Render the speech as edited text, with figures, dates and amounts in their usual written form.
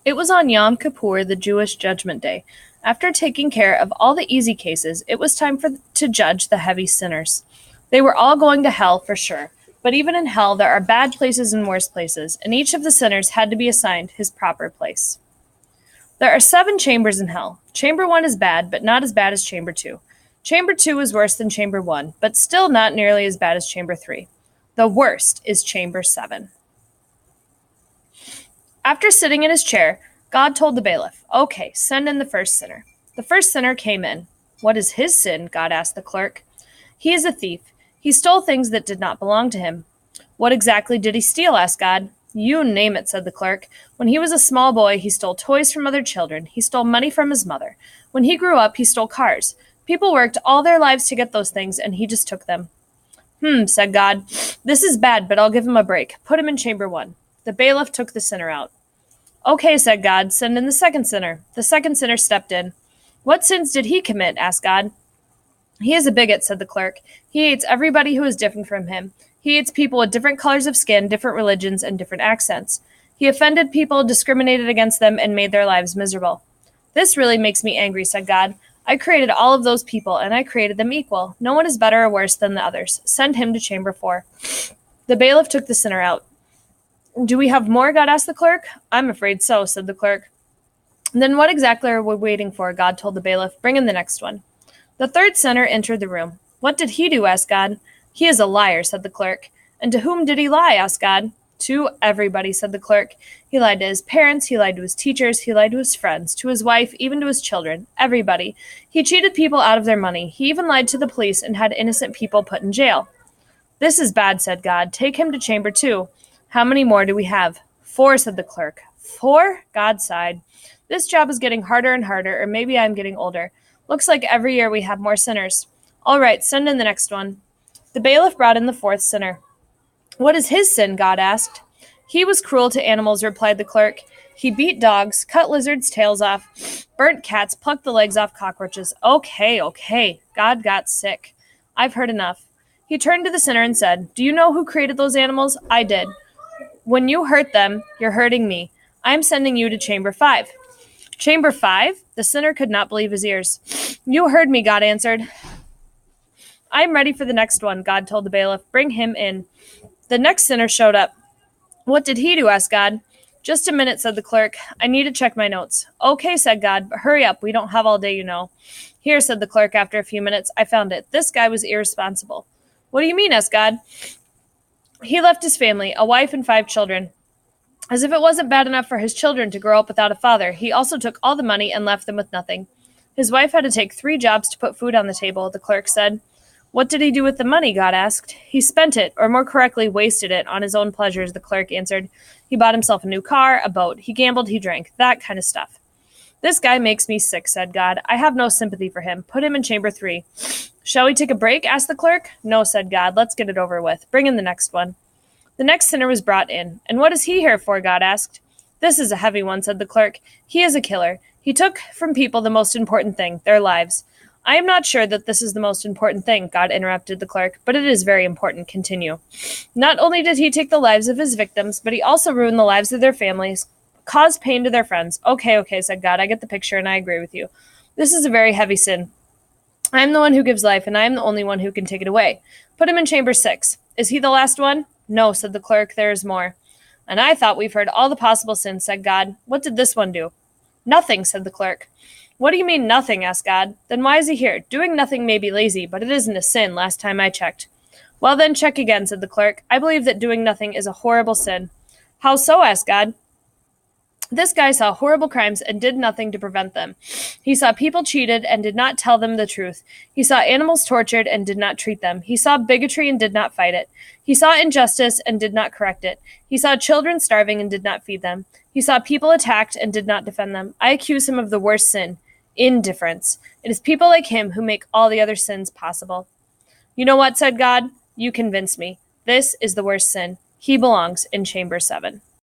It was on Yom Kippur, the Jewish Judgment Day. After taking care of all the easy cases, it was time to judge the heavy sinners. They were all going to hell for sure, but even in hell there are bad places and worse places, and each of the sinners had to be assigned his proper place. There are 7 chambers in hell. Chamber 1 is bad, but not as bad as Chamber 2. Chamber 2 is worse than Chamber 1, but still not nearly as bad as Chamber 3. The worst is Chamber 7. After sitting in his chair, God told the bailiff, "Okay, send in the first sinner." The first sinner came in. "What is his sin?" God asked the clerk. "He is a thief. He stole things that did not belong to him." "What exactly did he steal?" asked God. "You name it," said the clerk. "When he was a small boy, he stole toys from other children. He stole money from his mother. When he grew up, he stole cars. People worked all their lives to get those things, and he just took them." Said God. "This is bad, but I'll give him a break. Put him in Chamber 1. The bailiff took the sinner out. "Okay," said God, "send in the second sinner." The second sinner stepped in. "What sins did he commit?" asked God. "He is a bigot," said the clerk. "He hates everybody who is different from him. He hates people with different colors of skin, different religions, and different accents. He offended people, discriminated against them, and made their lives miserable." "This really makes me angry," said God. "I created all of those people, and I created them equal. No one is better or worse than the others. Send him to Chamber 4. The bailiff took the sinner out. "Do we have more?" God asked the clerk. "I'm afraid so," said the clerk. "Then what exactly are we waiting for?" God told the bailiff. "Bring in the next one." The third sinner entered the room. "What did he do?" asked God. "He is a liar," said the clerk. "And to whom did he lie?" asked God. "To everybody," said the clerk. "He lied to his parents, he lied to his teachers, he lied to his friends, to his wife, even to his children. Everybody. He cheated people out of their money. He even lied to the police and had innocent people put in jail." "This is bad," said God. "Take him to Chamber 2. "How many more do we have?" "4, said the clerk. "4?" God sighed. "This job is getting harder and harder, or maybe I'm getting older. Looks like every year we have more sinners." "All right, send in the next one." The bailiff brought in the 4th sinner. "What is his sin?" God asked. "He was cruel to animals," replied the clerk. "He beat dogs, cut lizards' tails off, burnt cats, plucked the legs off cockroaches." Okay. God got sick. "I've heard enough." He turned to the sinner and said, "Do you know who created those animals?" "I did." "When you hurt them, you're hurting me. I'm sending you to Chamber 5. "Chamber 5? The sinner could not believe his ears. "You heard me," God answered. "I'm ready for the next one," God told the bailiff. "Bring him in." The next sinner showed up. "What did he do?" asked God. "Just a minute," said the clerk. "I need to check my notes." "Okay," said God, "but hurry up. We don't have all day, you know." "Here," said the clerk after a few minutes. "I found it. This guy was irresponsible." "What do you mean?" asked God. "He left his family, a wife and 5 children. As if it wasn't bad enough for his children to grow up without a father, he also took all the money and left them with nothing. His wife had to take 3 jobs to put food on the table," the clerk said. "What did he do with the money?" God asked. "He spent it, or more correctly, wasted it, on his own pleasures," the clerk answered. "He bought himself a new car, a boat. He gambled, he drank, that kind of stuff." "This guy makes me sick," said God. "I have no sympathy for him. Put him in Chamber 3. "Shall we take a break?" asked the clerk. "No," said God. "Let's get it over with. Bring in the next one." The next sinner was brought in. "And what is he here for?" God asked. "This is a heavy one," said the clerk. "He is a killer. He took from people the most important thing, their lives." "I am not sure that this is the most important thing," God interrupted the clerk, "but it is very important. Continue." "Not only did he take the lives of his victims, but he also ruined the lives of their families, caused pain to their friends." Okay, said God. "I get the picture, and I agree with you. This is a very heavy sin. I am the one who gives life, and I am the only one who can take it away. Put him in Chamber 6. Is he the last one?" "No," said the clerk. "There is more." "And I thought we've heard all the possible sins," said God. "What did this one do?" "Nothing," said the clerk. "What do you mean, nothing?" asked God. "Then why is he here? Doing nothing may be lazy, but it isn't a sin, last time I checked." "Well, then check again," said the clerk. "I believe that doing nothing is a horrible sin." "How so?" asked God. "This guy saw horrible crimes and did nothing to prevent them. He saw people cheated and did not tell them the truth. He saw animals tortured and did not treat them. He saw bigotry and did not fight it. He saw injustice and did not correct it. He saw children starving and did not feed them. He saw people attacked and did not defend them. I accuse him of the worst sin, indifference. It is people like him who make all the other sins possible." "You know what?" said God. "You convince me. This is the worst sin. He belongs in Chamber 7.